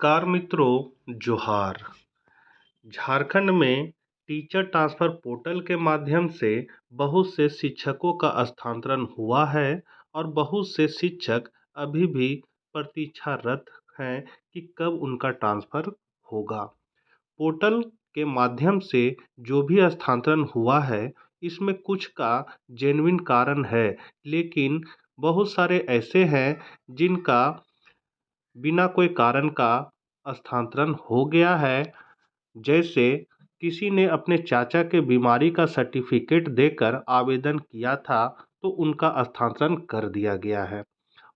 नमस्कार मित्रों, जोहार। झारखंड में टीचर ट्रांसफर पोर्टल के माध्यम से बहुत से शिक्षकों का स्थानांतरण हुआ है और बहुत से शिक्षक अभी भी प्रतीक्षारत हैं कि कब उनका ट्रांसफर होगा। पोर्टल के माध्यम से जो भी स्थानांतरण हुआ है, इसमें कुछ का जेन्युइन कारण है, लेकिन बहुत सारे ऐसे हैं जिनका बिना कोई कारण का स्थानांतरण हो गया है। जैसे किसी ने अपने चाचा के बीमारी का सर्टिफिकेट देकर आवेदन किया था, तो उनका स्थानांतरण कर दिया गया है।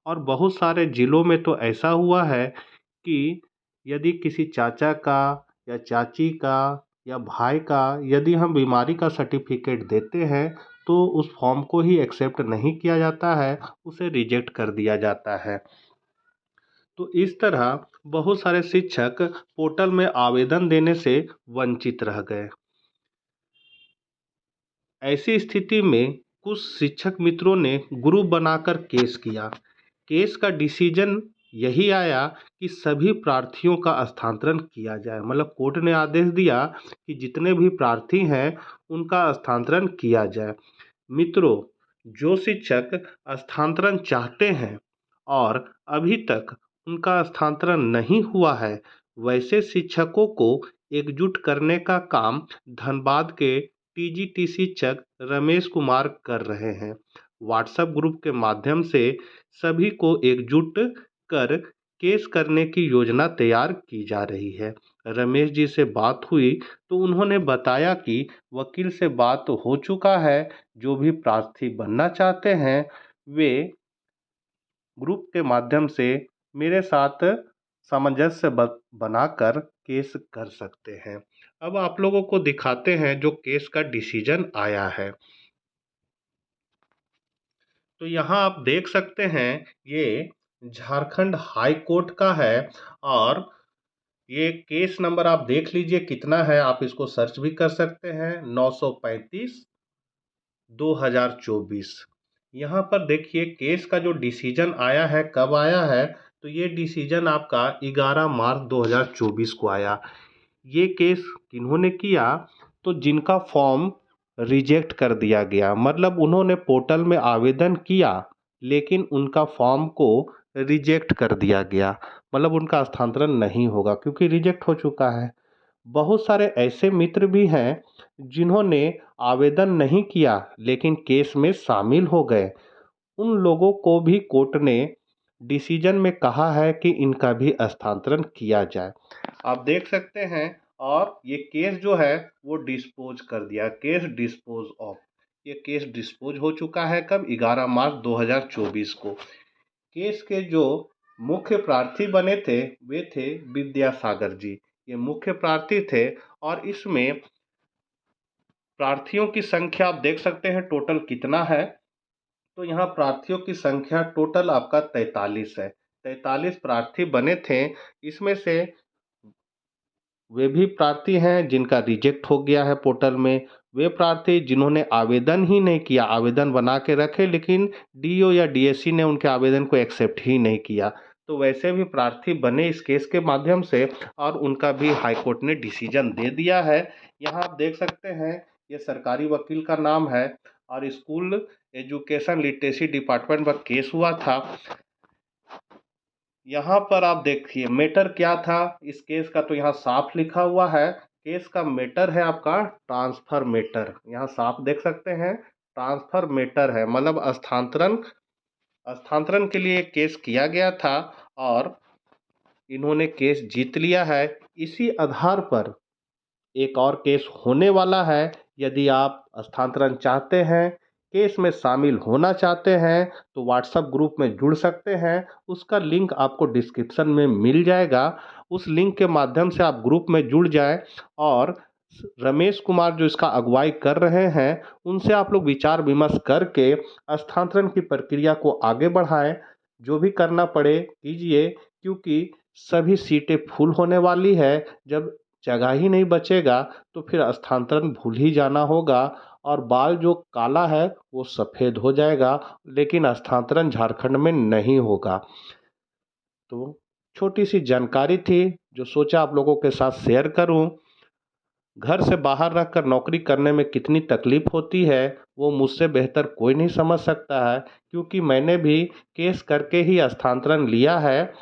और बहुत सारे ज़िलों में तो ऐसा हुआ है कि यदि किसी चाचा का या चाची का या भाई का यदि हम बीमारी का सर्टिफिकेट देते हैं, तो उस फॉर्म को ही एक्सेप्ट नहीं किया जाता है, उसे रिजेक्ट कर दिया जाता है। तो इस तरह बहुत सारे शिक्षक पोर्टल में आवेदन देने से वंचित रह गए। ऐसी स्थिति में कुछ शिक्षक मित्रों ने ग्रुप बनाकर केस किया। केस का डिसीजन यही आया कि सभी प्रार्थियों का स्थानांतरण किया जाए। मतलब कोर्ट ने आदेश दिया कि जितने भी प्रार्थी हैं उनका स्थानांतरण किया जाए। मित्रों, जो शिक्षक स्थानांतरण चाहते हैं और अभी तक उनका स्थानांतरण नहीं हुआ है, वैसे शिक्षकों को एकजुट करने का काम धनबाद के टीजीटी शिक्षक रमेश कुमार कर रहे हैं। व्हाट्सएप ग्रुप के माध्यम से सभी को एकजुट कर केस करने की योजना तैयार की जा रही है। रमेश जी से बात हुई तो उन्होंने बताया कि वकील से बात हो चुका है, जो भी प्रार्थी बनना चाहते हैं वे ग्रुप के माध्यम से मेरे साथ सामंजस्य बनाकर केस कर सकते हैं। अब आप लोगों को दिखाते हैं जो केस का डिसीजन आया है। तो यहाँ आप देख सकते हैं, ये झारखंड हाई कोर्ट का है और ये केस नंबर आप देख लीजिए कितना है। आप इसको सर्च भी कर सकते हैं, 935/2024। यहाँ पर देखिए केस का जो डिसीजन आया है, कब आया है, तो ये डिसीजन आपका 11 मार्च 2024 को आया। ये केस किन्होंने किया, तो जिनका फॉर्म रिजेक्ट कर दिया गया। मतलब उन्होंने पोर्टल में आवेदन किया लेकिन उनका फॉर्म को रिजेक्ट कर दिया गया। मतलब उनका स्थानांतरण नहीं होगा क्योंकि रिजेक्ट हो चुका है। बहुत सारे ऐसे मित्र भी हैं जिन्होंने आवेदन नहीं किया लेकिन केस में शामिल हो गए। उन लोगों को भी कोर्ट ने डिसीजन में कहा है कि इनका भी स्थानांतरण किया जाए। आप देख सकते हैं, और ये केस जो है वो डिस्पोज कर दिया। केस डिस्पोज ऑफ, ये केस डिस्पोज हो चुका है कब, 11 मार्च 2024 को। केस के जो मुख्य प्रार्थी बने थे वे थे विद्यासागर जी। ये मुख्य प्रार्थी थे और इसमें प्रार्थियों की संख्या आप देख सकते हैं टोटल कितना है। तो यहाँ प्रार्थियों की संख्या टोटल आपका 43 है। 43 प्रार्थी बने थे। इसमें से वे भी प्रार्थी हैं जिनका रिजेक्ट हो गया है पोर्टल में। वे प्रार्थी जिन्होंने आवेदन ही नहीं किया, आवेदन बना के रखे लेकिन डीओ या डीएससी ने उनके आवेदन को एक्सेप्ट ही नहीं किया, तो वैसे भी प्रार्थी बने इस केस के माध्यम से और उनका भी हाई कोर्ट ने डिसीजन दे दिया है। यहाँ आप देख सकते हैं, ये सरकारी वकील का नाम है और स्कूल एजुकेशन लिटरेसी डिपार्टमेंट पर केस हुआ था। यहाँ पर आप देखिए मैटर क्या था इस केस का, तो यहाँ साफ लिखा हुआ है। केस का मैटर है आपका ट्रांसफर मैटर। यहाँ साफ देख सकते हैं ट्रांसफर मैटर है, मतलब स्थानांतरण के लिए केस किया गया था और इन्होंने केस जीत लिया है। इसी आधार पर एक और केस होने वाला है। यदि आप स्थानांतरण चाहते हैं, केस में शामिल होना चाहते हैं, तो व्हाट्सएप ग्रुप में जुड़ सकते हैं। उसका लिंक आपको डिस्क्रिप्शन में मिल जाएगा। उस लिंक के माध्यम से आप ग्रुप में जुड़ जाएं और रमेश कुमार जो इसका अगुवाई कर रहे हैं, उनसे आप लोग विचार विमर्श करके स्थानांतरण की प्रक्रिया को आगे बढ़ाएं। जो भी करना पड़े कीजिए, क्योंकि सभी सीटें फुल होने वाली है। जब जगह ही नहीं बचेगा तो फिर स्थानांतरण भूल ही जाना होगा और बाल जो काला है वो सफ़ेद हो जाएगा, लेकिन स्थानांतरण झारखंड में नहीं होगा। तो छोटी सी जानकारी थी जो सोचा आप लोगों के साथ शेयर करूं। घर से बाहर रहकर नौकरी करने में कितनी तकलीफ होती है वो मुझसे बेहतर कोई नहीं समझ सकता है, क्योंकि मैंने भी केस करके ही स्थानांतरण लिया है।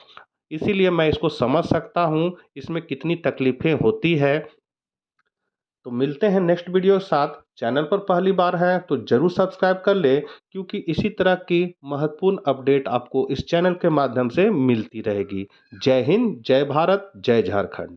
इसीलिए मैं इसको समझ सकता हूँ इसमें कितनी तकलीफें होती है। तो मिलते हैं नेक्स्ट वीडियो के साथ। चैनल पर पहली बार हैं तो जरूर सब्सक्राइब कर ले, क्योंकि इसी तरह की महत्वपूर्ण अपडेट आपको इस चैनल के माध्यम से मिलती रहेगी। जय हिंद, जय भारत, जय झारखंड।